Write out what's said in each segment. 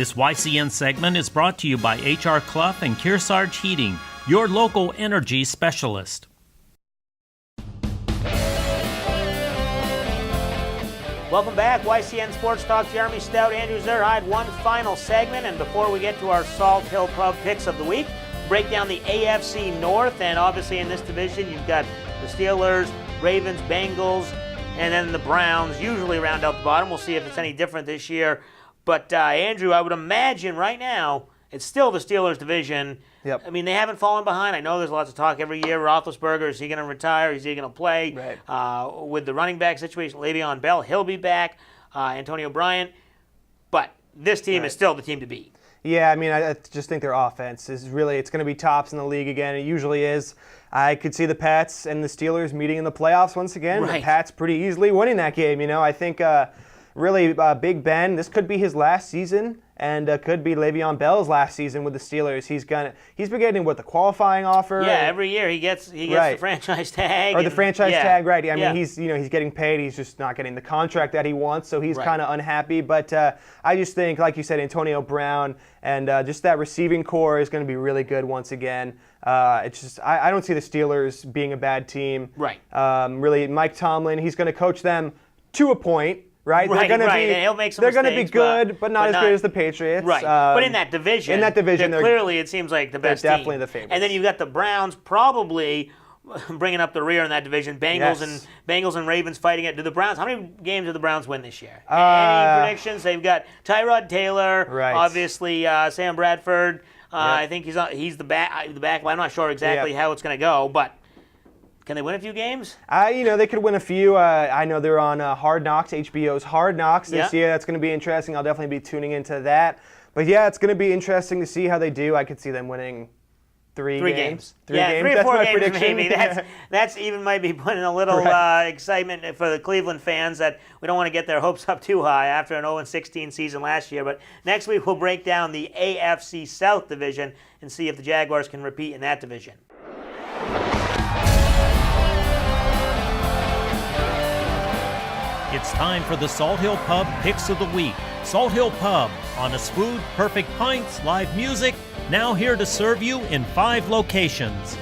This YCN segment is brought to you by H.R. Clough and Kearsarge Heating, your local energy specialist. Welcome back, YCN Sports Talk. Jeremy Stout, Andrew Zerhide, one final segment. And before we get to our Salt Hill Pub picks of the week, break down the AFC North. And obviously in this division, you've got the Steelers, Ravens, Bengals, and then the Browns usually round out the bottom. We'll see if it's any different this year. But Andrew, I would imagine right now it's still the Steelers division. Yep. I mean, they haven't fallen behind. I know there's lots of talk every year. Roethlisberger, is he going to retire? Is he going to play? Right. With the running back situation, Le'Veon Bell, he'll be back. Antonio Bryant. But this team is still the team to beat. Yeah, I mean, I just think their offense is really, it's going to be tops in the league again. It usually is. I could see the Pats and the Steelers meeting in the playoffs once again. Right. The Pats pretty easily winning that game. You know, I think really Big Ben, this could be his last season. And could be Le'Veon Bell's last season with the Steelers. He's been getting the qualifying offer. Yeah, every year he gets the franchise tag. Or the franchise tag, right? I mean, yeah. he's getting paid. He's just not getting the contract that he wants, so he's kind of unhappy. But I just think, like you said, Antonio Brown and just that receiving core is going to be really good once again. It's just I don't see the Steelers being a bad team. Right. Really, Mike Tomlin, he's going to coach them to a point. Right, right, they're going to and he'll make some They're going to be mistakes, good, but not as good as the Patriots. Right, but in that division, they're clearly it seems like the best they're definitely the favorites. And then you've got the Browns probably bringing up the rear in that division. Bengals and Ravens fighting it. Do the Browns? How many games do the Browns win this year? Any predictions? They've got Tyrod Taylor, obviously Sam Bradford. I think he's the back. I'm not sure exactly how it's going to go, but. Can they win a few games? They could win a few. I know they're on Hard Knocks, HBO's Hard Knocks this year. That's going to be interesting. I'll definitely be tuning into that. But yeah, it's going to be interesting to see how they do. I could see them winning three games. Three or four games maybe. That's even might be putting a little excitement for the Cleveland fans that we don't want to get their hopes up too high after an 0-16 season last year. But next week we'll break down the AFC South division and see if the Jaguars can repeat in that division. It's time for the Salt Hill Pub Picks of the Week. Salt Hill Pub, honest food, perfect pints, live music, now here to serve you in 5 locations.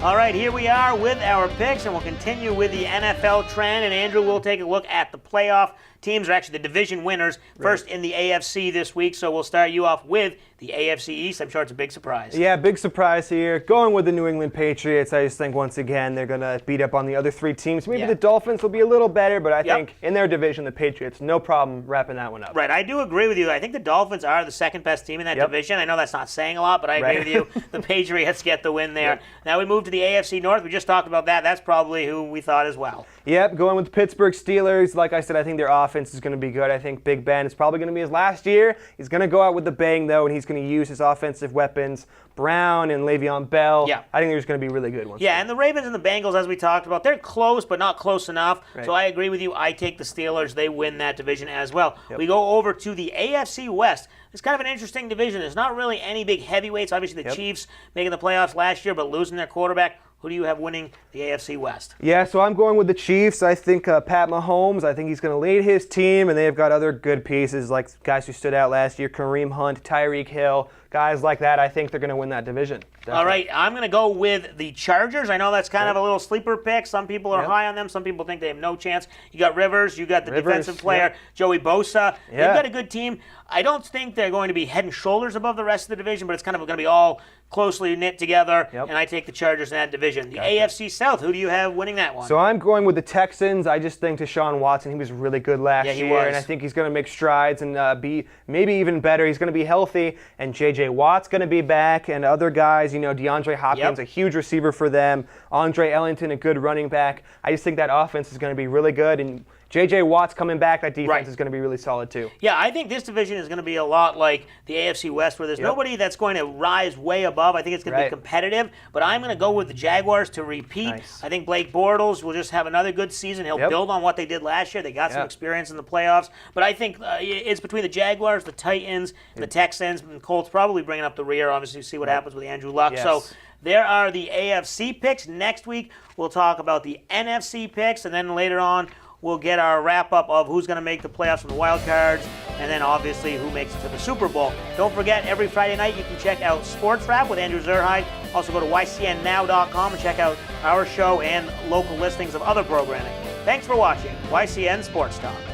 All right, here we are with our picks, and we'll continue with the NFL trend. And Andrew, we'll take a look at the playoff teams, or actually the division winners, first in the AFC this week. So we'll start you off with the AFC East. I'm sure it's a big surprise. Yeah, big surprise here. Going with the New England Patriots. I just think, once again, they're going to beat up on the other 3 teams. Maybe the Dolphins will be a little better, but I think in their division, the Patriots, no problem wrapping that one up. Right, I do agree with you. I think the Dolphins are the second best team in that division. I know that's not saying a lot, but I agree with you. The Patriots get the win there. Now we move to the AFC North. We just talked about that. That's probably who we thought as well. Yep, going with the Pittsburgh Steelers. Like I said, I think their offense is going to be good. I think Big Ben is probably going to be his last year. He's going to go out with the bang, though, and he's going to use his offensive weapons, Brown and Le'Veon Bell. Yeah. I think they're just going to be really good ones. Yeah, and the Ravens and the Bengals, as we talked about, they're close, but not close enough. Right. So I agree with you. I take the Steelers. They win that division as well. Yep. We go over to the AFC West. It's kind of an interesting division. There's not really any big heavyweights. Obviously, the Chiefs making the playoffs last year, but losing their quarterback. Who do you have winning the AFC West? Yeah, so I'm going with the Chiefs. I think Pat Mahomes, I think he's going to lead his team, and they've got other good pieces like guys who stood out last year, Kareem Hunt, Tyreek Hill, guys like that. I think they're going to win that division. Definitely. All right, I'm going to go with the Chargers. I know that's kind of a little sleeper pick. Some people are high on them. Some people think they have no chance. You got Rivers. You got the defensive player, Joey Bosa. They've got a good team. I don't think they're going to be head and shoulders above the rest of the division, but it's kind of going to be all closely knit together, and I take the Chargers in that division. The AFC South, who do you have winning that one? So I'm going with the Texans. I just think Deshaun Watson, he was really good last year, and I think he's going to make strides and be maybe even better. He's going to be healthy, and J.J. Watt's going to be back, and other guys, DeAndre Hopkins, a huge receiver for them, Andre Ellington, a good running back. I just think that offense is going to be really good, and J.J. Watt's coming back. That defense is going to be really solid, too. Yeah, I think this division is going to be a lot like the AFC West, where there's nobody that's going to rise way above. I think it's going to be competitive, but I'm going to go with the Jaguars to repeat. Nice. I think Blake Bortles will just have another good season. He'll build on what they did last year. They got some experience in the playoffs, but I think it's between the Jaguars, the Titans, and the Texans, and the Colts probably bringing up the rear. Obviously, see what happens with Andrew Luck. So there are the AFC picks. Next week, we'll talk about the NFC picks, and then later on, we'll get our wrap-up of who's going to make the playoffs from the wild cards, and then obviously who makes it to the Super Bowl. Don't forget, every Friday night you can check out Sports Wrap with Andrew Zerhide. Also go to YCNnow.com and check out our show and local listings of other programming. Thanks for watching YCN Sports Talk.